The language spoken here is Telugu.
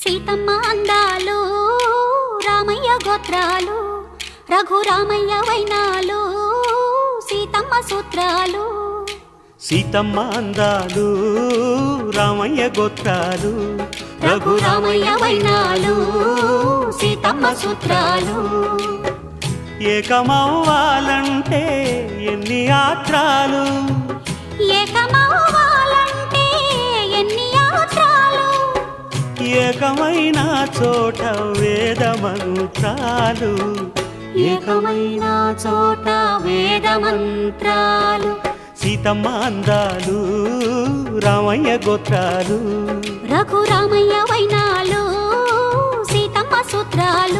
సీతమ్మ అందాలు రామయ్య గోత్రాలు రఘురామయ్య వైనాలు సీతమ్మ సూత్రాలు సీతమ్మ అందాలు రామయ్య గోత్రాలు రఘురామయ్య వైనాలు సీతమ్మ సూత్రాలు ఏకమవ్వాలంటే ఎన్ని యాత్రాలు ఏకమవ్వాలంటే ఎన్ని యాత్రాలు ఏకమైన చోట వేద మంత్రాలు ఏకమైన చోట వేద మంత్రాలు సీతమ్మ అందాలు రామయ్య గోత్రాలు రఘురామయ్య వైనాలు సీతమ్మ సూత్రాలు